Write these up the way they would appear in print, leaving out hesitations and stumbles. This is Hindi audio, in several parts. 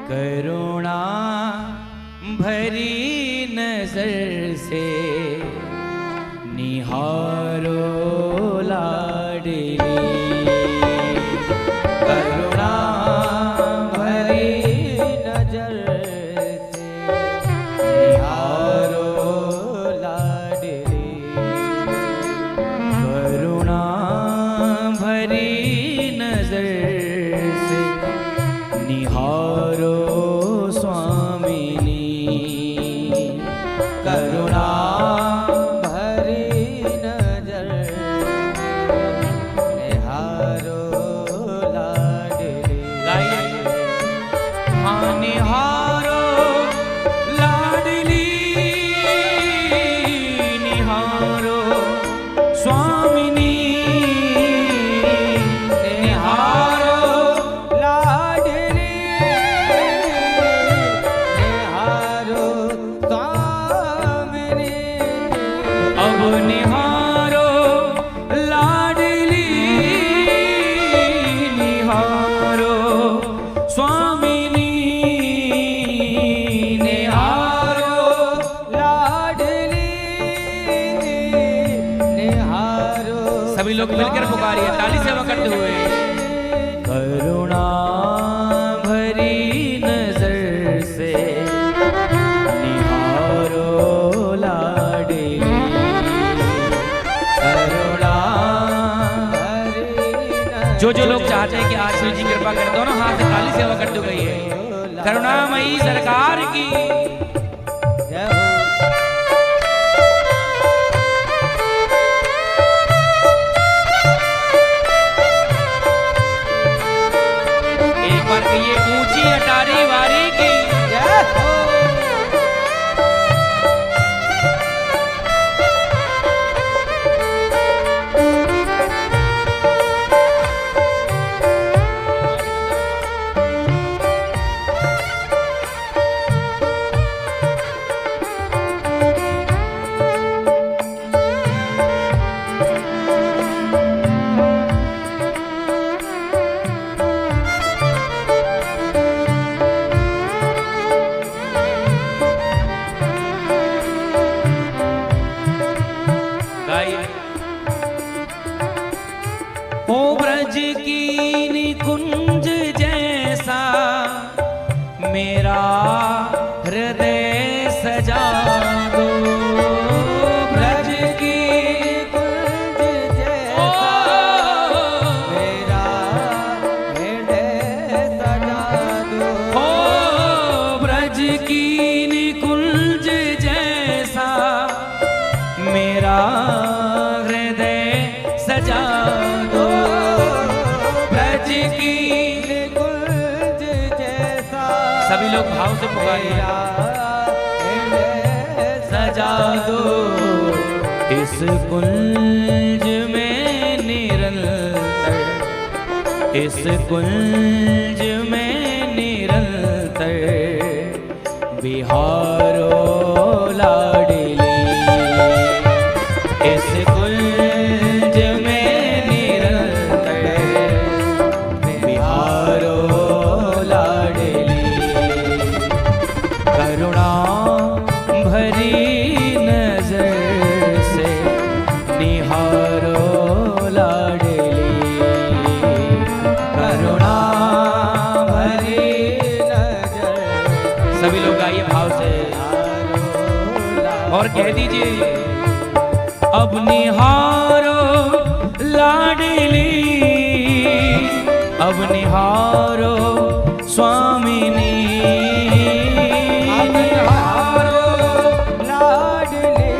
करुणा भरी नजर से निहारो लाडली, करुणा भरी नजर से निहारो लाडली, करुणा भरी नजर से निहारो स्वामिनी, करुणा भरी नजर निहारो लाडली। हाँ निहारो लाडली, निहारो स्वामिनी, निहारो लाडली, निहारो स्वामिनी। अब निहारो लाडली, निहारो स्वामिनी, निहारो लाडली, निहारो। सभी लोग मिलकर पुकारिए ताली से करते हुए। करुणा भरी नजर से निहारो लाडली, करुणा भरी नजर। जो लोग चाहते हैं कि आज शिव जी कृपा कर दो ना, हाथ से ताली सेवा करते हुए है। करुणामयी सरकार की जय हो। एक बार कहिए ऊंची अटारी वारी की जय हो। ओ ब्रज की निकुंज जैसा मेरा हृदय सजा दो, ब्रज की निकुंज जैसा मेरा हृदय सजा दो। ओ ब्रज की निकुंज जैसा मेरा हृदय सजा दो, ब्रज की निकुंज जैसा। सभी लोग भाव से पुकारिए सजा दो इस कुंज में निरंतर, इस कुंज में निरंतर बिहारो लाडली, इस कुंज में निरंतर बिहारो लाडली, करुणा भरी नजर से निहारो लाडली, करुणा भरी नजर। सभी लोग गाइए भाव से और कह दीजिए अब निहारो लाडली, अब निहारो स्वामिनी, अब निहारो लाडली,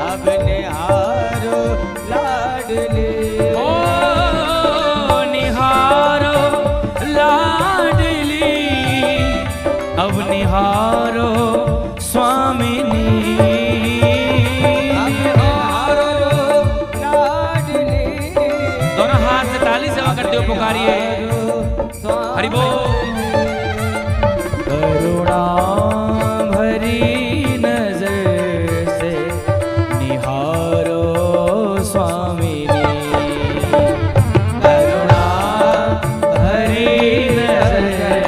अब निहारो लाडली। ओ निहारो लाडली, अब निहारो स्वामिनी, दोनों हाथ से ताली सेवा करते हुए पुकारिए हरि बोल। करुणा भरी नजर से निहारो स्वामिनी, करुणा भरी नजर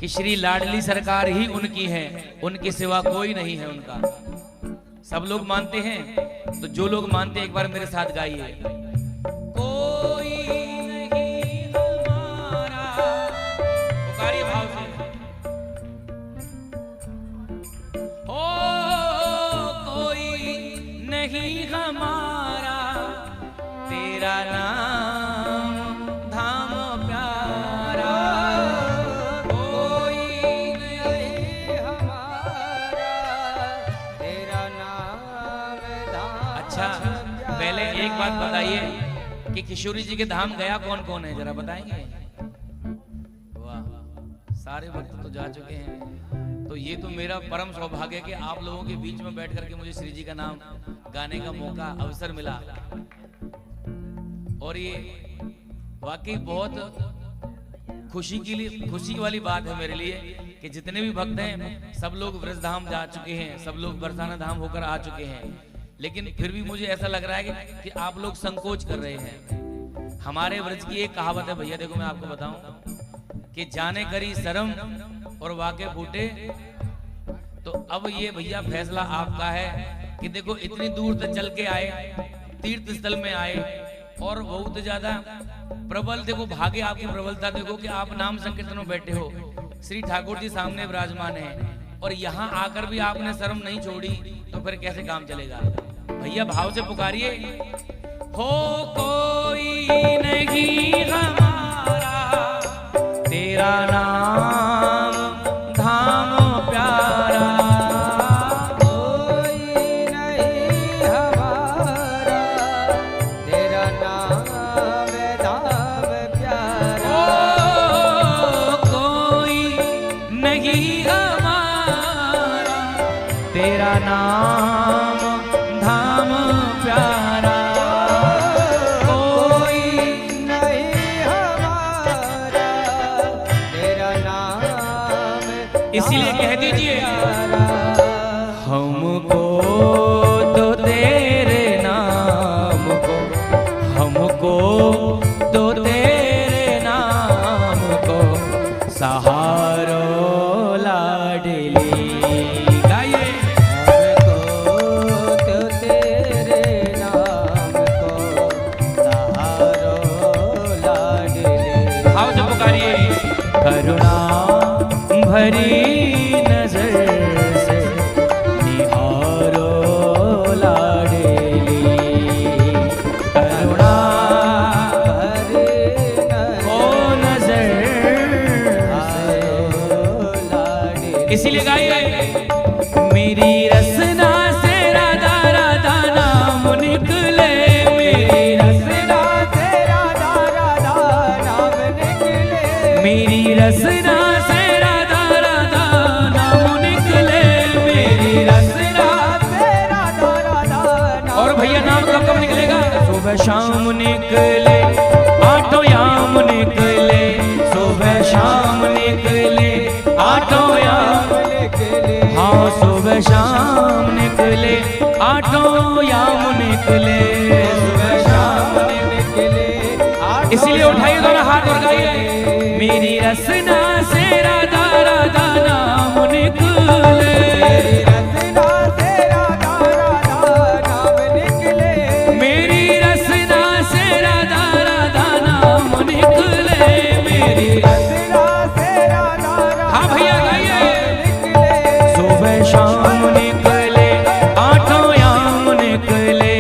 कि श्री लाडली सरकार ही उनकी है, उनके सिवा कोई नहीं है उनका। सब लोग मानते हैं, तो जो लोग मानते हैं एक बार मेरे साथ गाइए। कोई नहीं हमारा, पुकारिए भाव से। ओ कोई नहीं हमारा, तेरा नाम धाम प्यारा। कोई नहीं हमारा, तेरा नाम धाम। अच्छा, पहले एक बात बताइए कि किशोरी जी के धाम गया कौन कौन है, जरा बताएंगे? वाह, सारे भक्त तो जा चुके हैं। तो ये तो मेरा परम सौभाग्य है कि आप लोगों के बीच में बैठ करके मुझे श्री जी का नाम गाने का मौका, अवसर मिला। और ये वाकई बहुत खुशी वाली बात है मेरे लिए कि जितने भी भक्त हैं सब लोग व्रज धाम जा चुके हैं, सब लोग बरसाना धाम होकर आ चुके हैं। लेकिन फिर भी मुझे ऐसा लग रहा है कि आप लोग संकोच कर रहे हैं। हमारे व्रज की एक कहावत है भैया, देखो मैं आपको बताऊं कि जाने करी शर्म और वाके फूटे। तो अब ये भैया फैसला आपका है कि देखो इतनी दूर तक चल के आए, तीर्थ स्थल में आए और बहुत ज्यादा प्रबल, देखो भाग्य आपकी प्रबलता देखो कि आप नाम संकीर्तन में बैठे हो, श्री ठाकुर जी सामने विराजमान है और यहाँ आकर भी आपने शर्म नहीं छोड़ी, तो फिर कैसे काम चलेगा? भैया भाव से पुकारिए। हो कोई नहीं हमारा, तेरा नाम धाम प्यारा। कोई नहीं हमारा, तेरा नाम धाम प्यारा। ओ कोई नहीं हमारा, तेरा नाम धाम प्यारा। कोई नहीं हमारा, तेरा नाम, इसीलिए कह दीजिए हमको तो तेरे नाम को, हमको तो तेरे नाम को सहारो लाडली। गाइए। हमको तो तेरे नाम को सहारो लाडली। भाव से पुकारिए। करुणा भरी नजर से निहारो लाडली। करुणा भरी नजर से लाडली। इसीलिए गाइए। मेरी रसना से राधा राधा नाम निकले, मेरी रसना से राधा राधा नाम निकले, मेरी रसना से राधा राधा नाम निकले, मेरी रसना से राधा राधा। और भैया नाम कब कब निकलेगा? सुबह शाम निकले, आठों याम निकले, सुबह शाम निकले, आठों याम निकले। हाँ, सुबह शाम निकले, आठों याम निकले, सुबह शाम निकले। इसलिए उठाइए दोनों हाथ और गाइए। मेरी रसना से राधा राधा नाम निकले, मेरी रसना से राधा राधा नाम निकले, मेरी रसना से राधा राधा नाम निकले, मेरी रसना से राधा राधा। हाँ भैया गाइए। सुबह शाम निकले, आठों याम निकले,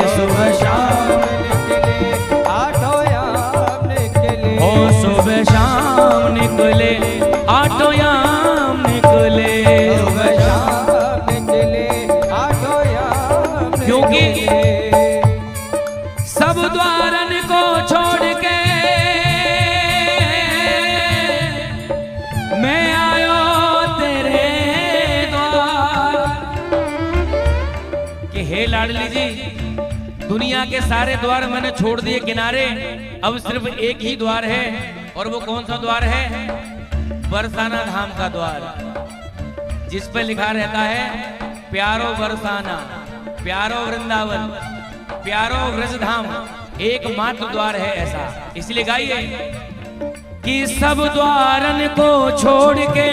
सुबह शाम निकले, आठों याम निकले। ओ सुबह शाम निकले, आठों याम निकले, सुबह शाम निकले, आठों याम। क्योंकि सब द्वारन को छोड़ के मैं आयो तेरे द्वार। कि हे लाडली जी, दुनिया के सारे द्वार मैंने छोड़ दिए किनारे, अब सिर्फ एक ही द्वार है। और वो कौन सा द्वार है? बरसाना धाम का द्वार, जिस पे लिखा रहता है प्यारो बरसाना, प्यारो वृंदावन, प्यारो व्रज धाम। एकमात्र द्वार है ऐसा। इसलिए गाइए। कि सब द्वारन को छोड़ के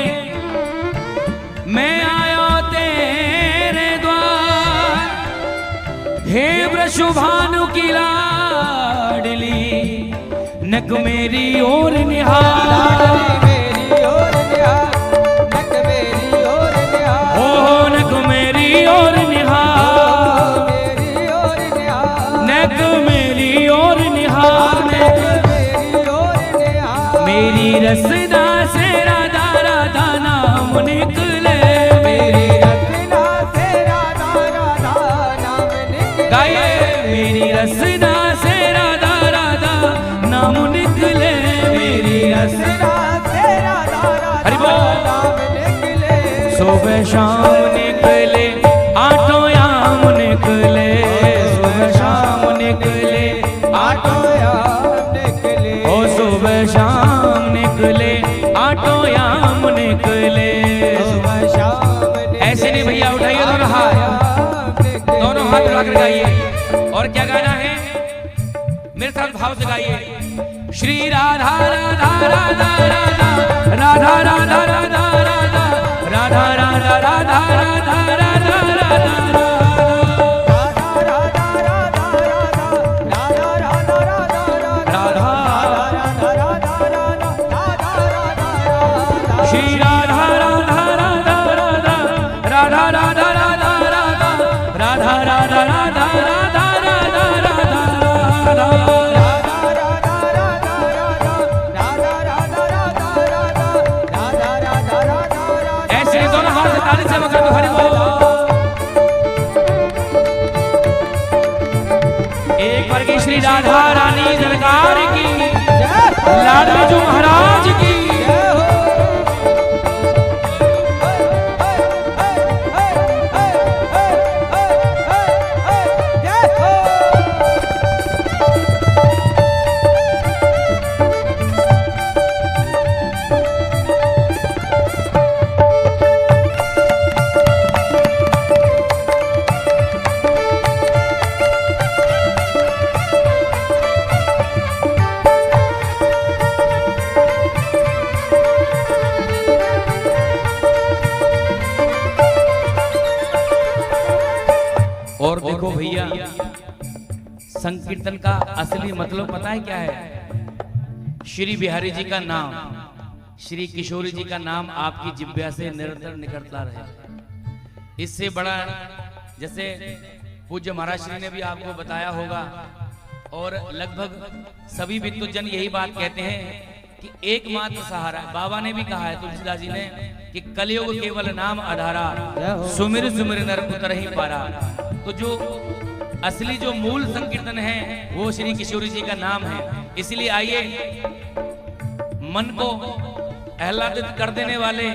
मैं आया तेरे द्वार। हे वृषभानु की लाडली नक मेरी ओर निहार, मेरी ओर निहार, नक मेरी ओर निहार, ओ नक मेरी ओर निहार, मेरी ओर निहार, नक मेरी ओर निहार, नक मेरी ओर निहार। मेरी रसना से राधा राधा नाम निकले, मेरी रचना से राधा राधा नाम निकले। गाइए मेरी रसना से राधा राधा नाम निकले, मेरी रसना रचना से राधा हरि राधा बोल। नाम निकले। सुबह शाम निकले आठों याम निकले, सुबह शाम निकले आठों याम निकले। ओ सुबह शाम निकले आठों याम निकले। सुबह शाम निकले। ऐसे नहीं भैया, उठाइए दोनों हाथ, दोनों हाथ उठाकर गाइए। और क्या गाना है मेरे साथ भाव से गाइए। श्री राधा राधा राधा राधा राधा राधा राधा राधा राधा राधा राधा राधा राधा राधा श्री राधा राधा राधा राधा राधा राधा राधा राधा राधा राधा राधा ऐसे दोनों हाथ से ताली से मकर दो, हरि बोल। एक बार की श्री राधा रानी सरकार की, लाडली जो महाराज की। और देखो भैया, संकीर्तन का असली मतलब पता है क्या है? श्री बिहारी जी का नाम, श्री किशोरी जी का नाम आपकी जिह्वा से निरंतर निकलता रहे। इससे बड़ा, जैसे पूज्य महाराज श्री ने भी आपको बताया होगा और लगभग सभी विद्वजन यही बात कहते हैं कि एकमात्र सहारा, बाबा ने भी कहा है, तुलसीदास जी ने, कि कलयुग केवल नाम आधारा, सुमिर सुमिर नर उतर ही पारा। तो जो असली जो मूल संकीर्तन है वो श्री किशोरी जी का नाम है। इसलिए आइए मन को आह्लादित कर देने वाले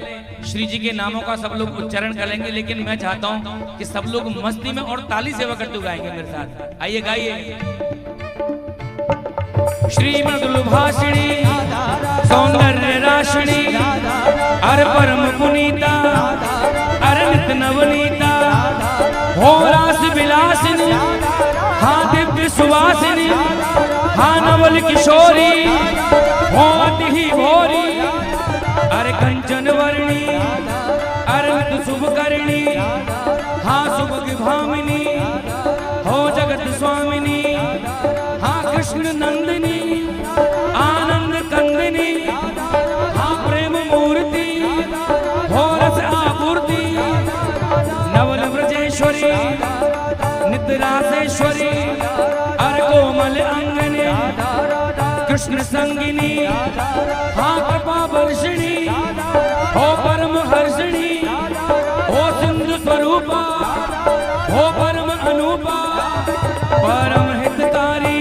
श्री जी के नामों का सब लोग उच्चारण करेंगे, लेकिन मैं चाहता हूं कि सब लोग मस्ती में और ताली से वकट्टू गाएंगे मेरे साथ। आइए गाइए। श्री मृदुल भाषिणी सौंदर्य राशिणी अर परम पुनीता अर नित नवनीता हो रास विलासिनी हाँ दिव्य सुवासिनी हाँ नवल किशोरी हो अति ही भोरी अरे कंचन वर्णी अरे शुभ करणी हाँ सुभग भामिनी हो जगत स्वामिनी हाँ कृष्ण नंदिनी आनंद कंदिनी हाँ प्रेम मूर्ति हो रस आपूर्ति नवल ब्रजेश्वरी निद्रासेश्वरी अर कोमल अंगने कृष्ण संगिनी हाँ कृपा वर्षिणी हो परम हर्षिणी हो सिंधु स्वरूपा हो परम अनूपा परम हितकारी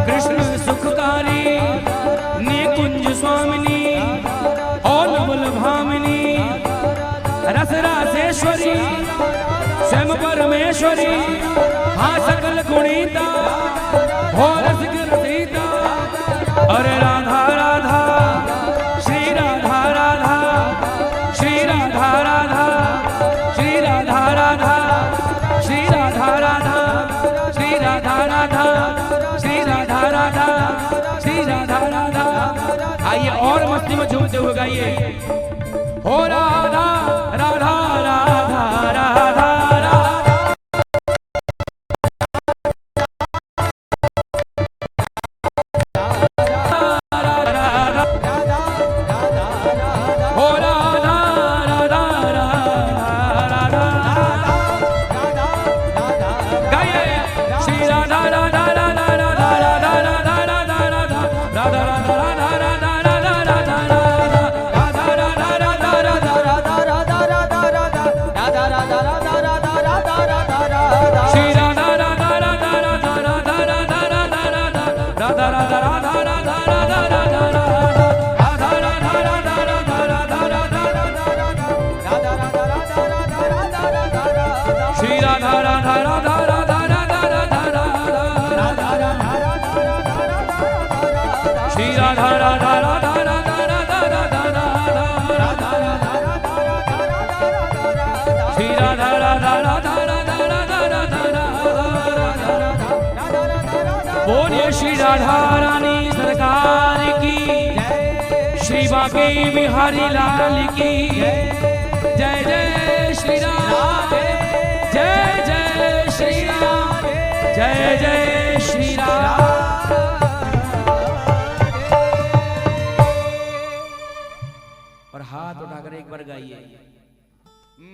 कृष्ण सुखकारी निकुंज स्वामिनी ओ नवल भामिनी रसरासेश्वरी स्वयं परमेश्वरी हाँ सकल गुणीता हो रसिक रसीता अरे राधा राधा श्री राधा राधा श्री राधा राधा श्री राधा राधा श्री राधा राधा श्री राधा राधा श्री राधा राधा श्री राधा राधा। हो राधा राधा राधा राधा राधा हो राधा राधा राधा गाइए श्री राधा राधा राधा राधा राधा राधा राधा राधा राधा राधा बोलिए श्री राधा रानी सरकार की, श्री बांके बिहारी लाल की जय जय श्री राम, जय जय श्री राम, जय जय श्री राम। और हाथ उठाकर एक बार गाइए,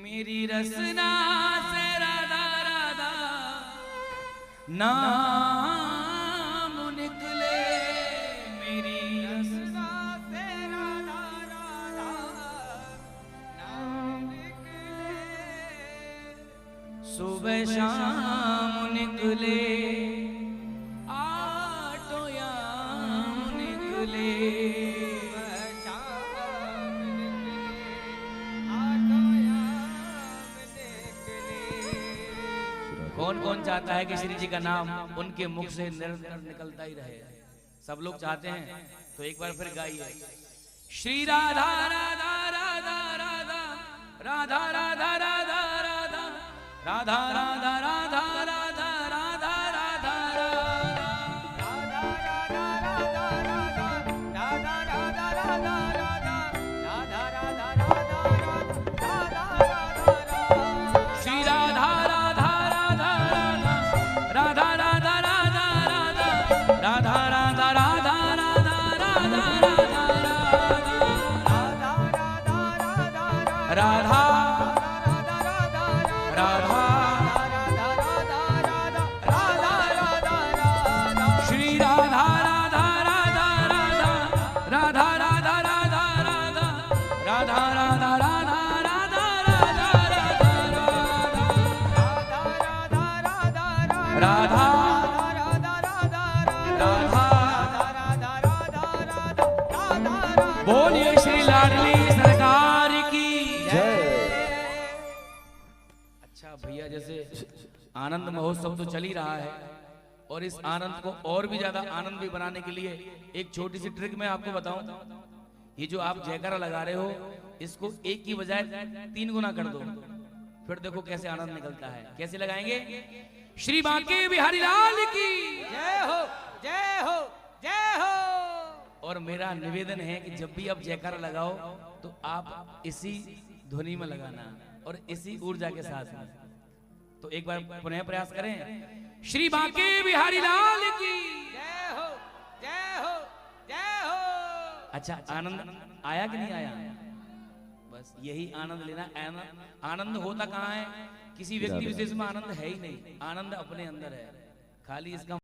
मेरी रसना से राधा राधा नाम निकले, मेरी रसना से राधा राधा नाम निकले, सुबह शाम निकले, आठों याम निकले, कौन कौन चाहता है कि श्री जी का नाम उनके मुख से निरंतर निकलता ही रहे? सब लोग चाहते हैं, तो एक बार फिर गाइए, श्री राधा राधा राधा राधा राधा राधा राधा राधा राधा राधा राधा राधा राधा राधा श्री राधा राधा राधा राधा राधा राधा राधा राधा राधा राधा श्री राधा राधा राधा राधा राधा राधा राधा राधा राधा बोलिए श्री लाडली सरकार की जय। अच्छा भैया, जैसे आनंद महोत्सव तो चल ही रहा है, और इस आनंद को और भी ज्यादा आनंद भी बनाने के लिए एक छोटी सी ट्रिक मैं आपको बताऊं। ये जो आप जयकारा लगा रहे हो, इसको एक की बजाय 3 गुना कर दो, फिर देखो कैसे आनंद निकलता है। कैसे लगाएंगे? श्री बांके बिहारी लाल की जय हो, जय हो, जय हो। और मेरा निवेदन है कि जब भी आप जयकारा लगाओ तो आप इसी ध्वनि में लगाना और इसी ऊर्जा के साथ में। तो एक बार पुनः प्रयास करें, श्री बांके बिहारी लाल की जय हो, जय हो, जय हो। अच्छा, आनंद आया कि नहीं आया? बस यही आनंद लेना। आनंद होता कहाँ है? किसी व्यक्ति विशेष में आनंद है ही नहीं, आनंद अपने अंदर है, खाली इसका